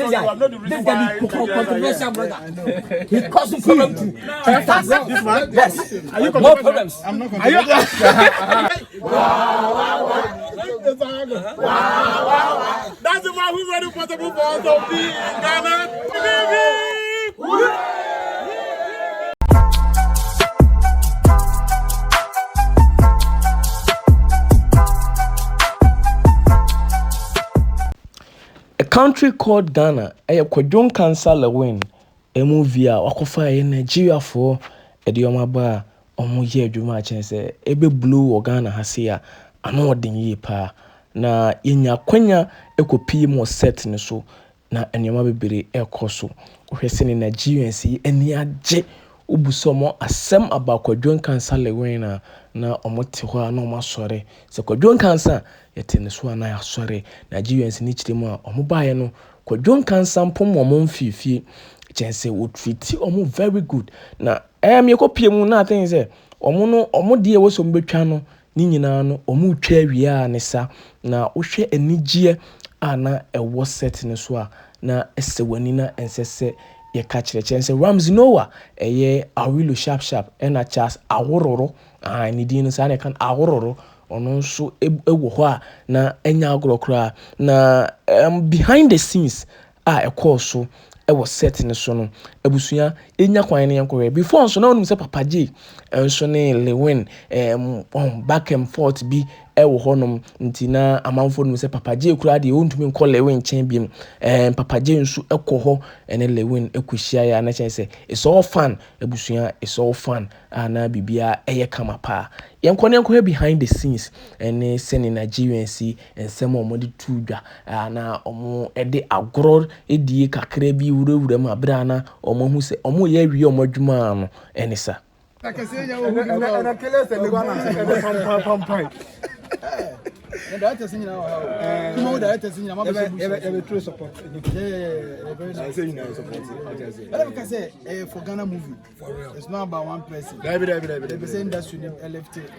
This guy controversial brother. He causing problem too. This man? Yes. Are you more problems? I'm not Are you? That's the man who's ready for the move on to be in Ghana. A country called Ghana, a quadron cancer Lilwin, a movie, Wakofa in Nigeria for a diomaba, or more year, Juma chance, a be blue or Ghana Hasia, and more than ye pa. Na inya kwenya ekopi mo set ne so na enema bebere ekoso ohwese ne Nigerian si eni age obusomo asem aba kwadwon cancer Lilwin na omote ho na omasore se kwadwon cancer yete ne so na asore Nigerian si ni chiremu a omobaye no kwadwon cancer mpom omo mfifie chense wo treat omo very good na yekopie mu na think say omo de wo so mbetwa no ni nyina no omu twa awia ne sa na wohwe anigie ana ewo set ne so a na esewani na ensese ye ka kirechense Ramsey Noah eye awilo sharp ena Charles awororo ni din no sa na kan awororo ono so ewo ho a na enya agorokra na behind the scenes a ekoso ewo set ne so no abusua enya kwan ne yankore before so na onum se Papa J enso ne Lilwin back and forth bi ewo honom ntina amanfo no se Papa J kura de ontumi nko Lilwin chen bi Papa J nso ekoho ene Lilwin ekohia ya na chen se it's all fun abusua it's all fun ana bibia eye kama pa yankone behind the scenes ene sene Nigerian si ensem omode tudwa na omo ede agoro edie kakra bi wurawura ma bra na omo hu se omo ye awie omo adwuma no ene sa And that is now. That is now. True support. I say for Ghana movie, it's not about one person. They say industry left it.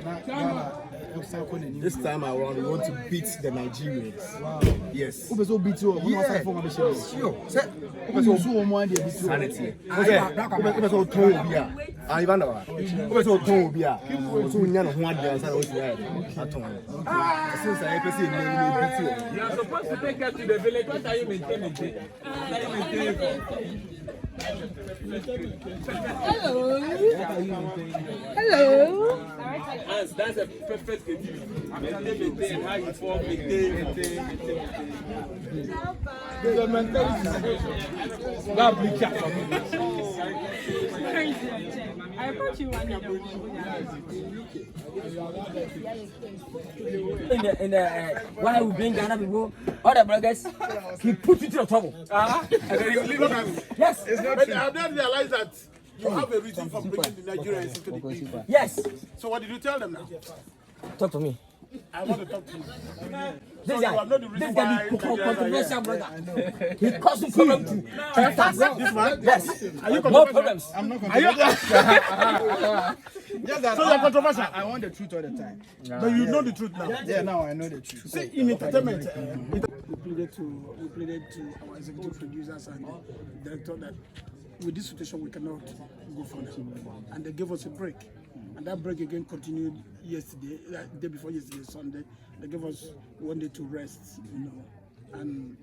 This time around, we want to beat the Nigerians. Wow. Yes. Who so beat you? Sure. Who so more than beat you? Sanity. Who so told me? I even know. Who so told me? So we know who are since I ever seen you are supposed to take her to the village. What are you maintaining? Hello. That's a perfect review. Maintain how you form, maintain. I brought you one in the why we bring Ghana people, other bloggers, he put you to trouble. Yes. It's not true. I've not realized that you have a reason for bringing the Nigerians into the people. Yes. So what did you tell them now? Talk to me. I want to talk to you. This guy controversial brother. He causing problem too. This man? Yes. Are you more problems? I'm not controversial. So you're controversial. I want the truth all the time. But you know the truth now. Yeah, now I know the truth. See, in entertainment, we pleaded to our executive producers and director that with this situation we cannot go further, and they gave us a break. And that break again continued yesterday, day before yesterday, Sunday. They gave us 1 day to rest, and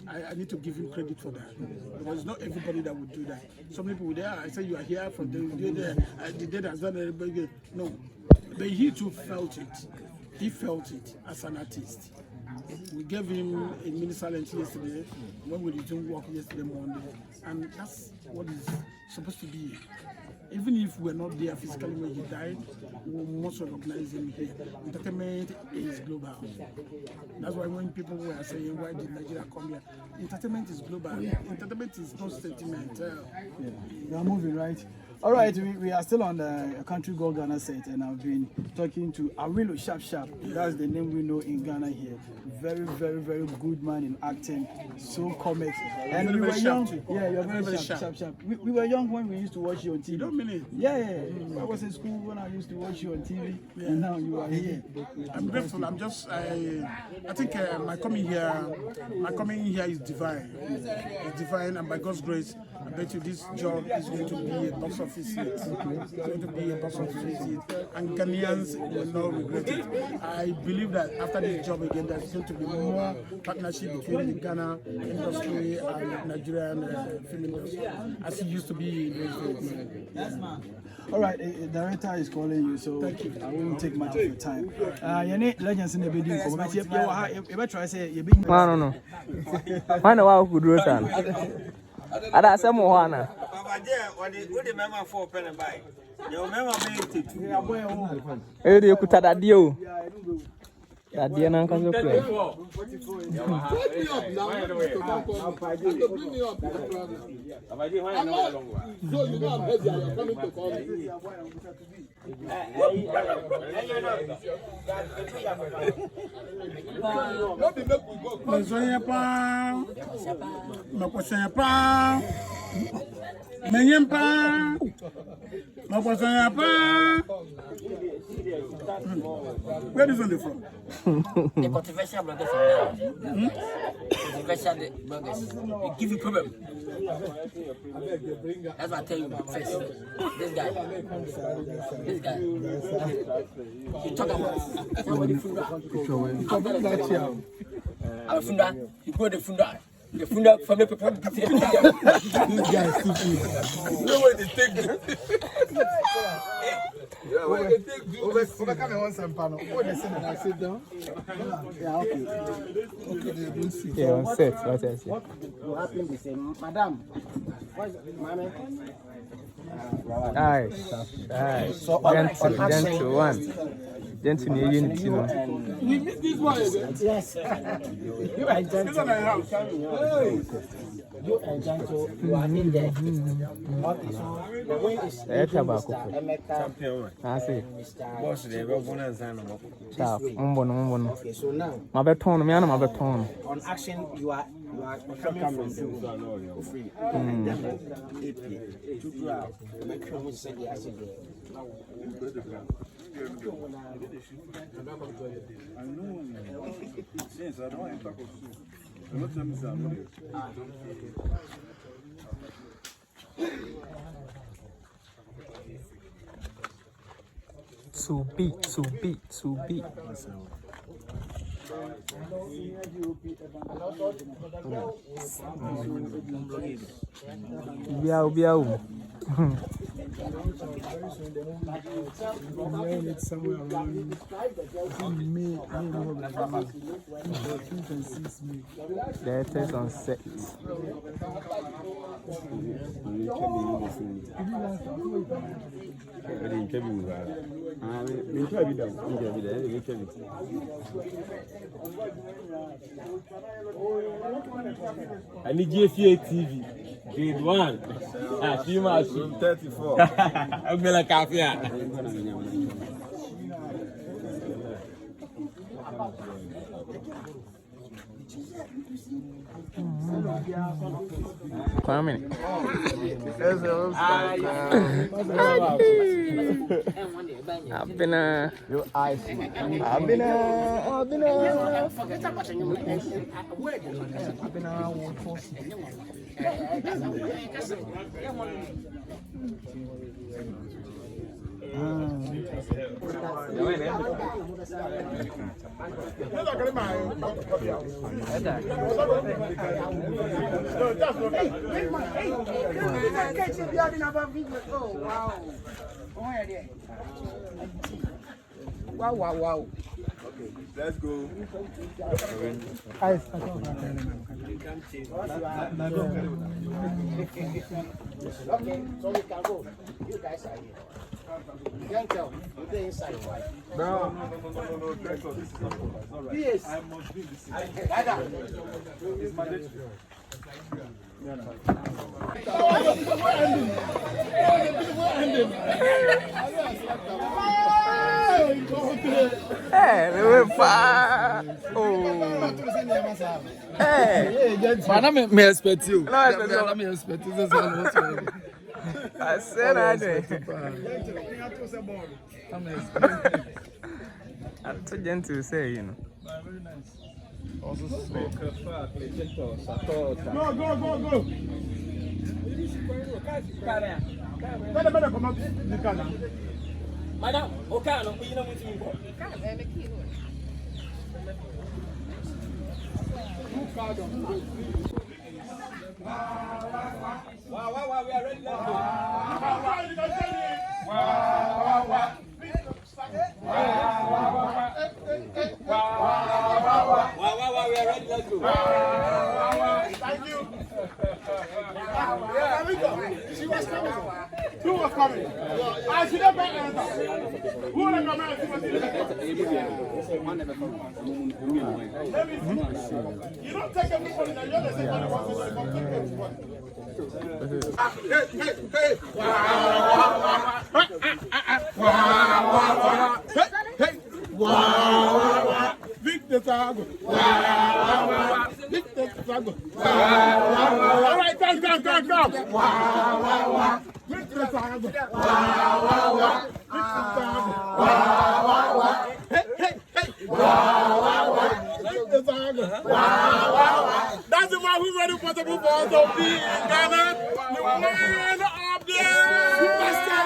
I need to give him credit for that, because not everybody that would do that. Some people would, I say you are here for the day that's done everybody. No, but he too felt it. He felt it as an artist. We gave him a mini silence yesterday when we resumed work yesterday morning, and that's what is supposed to be. Even if we're not there physically when he died, we must recognize him here. Entertainment is global. That's why when people were saying, why did Nigeria come here? Entertainment is global. Entertainment is not sentimental. You are moving, right? All right, we are still on the Country Girl Ghana set, and I've been talking to Awilo Sharp Sharp. That's the name we know in Ghana here. Very, very, very good man in acting, so comic. And we were young. Yeah, you're very sharp. We were young when we used to watch you on TV. You don't mean it? Yeah. I was in school when I used to watch you on TV, and now you are here. I'm grateful. I think my coming here is divine. It's divine, and by God's grace, I bet you this job is going to be a box office hit. It's going to be a box office hit, and Ghanaians will not regret it. I believe that after this job again, there's going to be more partnership between the Ghana industry and Nigerian film industry, as it used to be in those days. All right, the director is calling you, so I won't take much of your time. You need legends in the building. You better try to say you're being. No. I know how to do it. Ada se mo hana. Baba there, what the member for pen and buy. You member me Dey kuta dade o. Dade na nka so kure. Where is it from? The controversial bloggers controversial bloggers. They give you problem. That's what I tell you first. This guy. You talk about somebody funda. I'm funda. You go the funda. The funda family people. This guy is stupid. You know what they take? Overcome one sample. What they say when I sit down? Yeah, okay. Yeah, on set. What I say? What will happen is, Madam, what's Mama? Aye. Gentle one. Gentle near unity, you know. You missed this one, is it? Yes. You are gentle. You are gentle. You are in there. Okay, so the way is champion. I see. Boss, they were born as an Mbono. Okay, so now My beton, me and my beton. on action, you are coming from free. And then AP to draw. Make sure we say the acid there. I know. Since I don't enter Kosu. I'm not telling To be. Biao. Somewhere around May. That is on set. I need GFA TV. Grade 1. Room 34. I'm going to cafe. One minute. I've been your eyes. I've been Wow. Okay, let's go. Okay, so we can go. You guys are here. You can't tell. You're the inside. No. Director, this is not right. Yes. I must be the same. It's my Hey, we far. Oh. Hey. But me expect you. No, expect you. Me expect you. This one. I said I did. I'm too gentle to say, you know. Very nice. Also slow. Go. Better come out the car. Madam, okay, no, you know what you want. Wow, we are ready. Wow, we are ready. Let's go. Thank you. She was coming. Who was coming? I should have been. Who was coming? You don't take everybody. You're the same one. Hey. Wow. Victor Sago. Victor Sago. All right, come. Wow. Victor Sago. Wow. Victor Sago. Wow. Hey. Wow. Victor Sago. Wow. That's the one who's ready for the football to be in Ghana. The winner of the Superstar.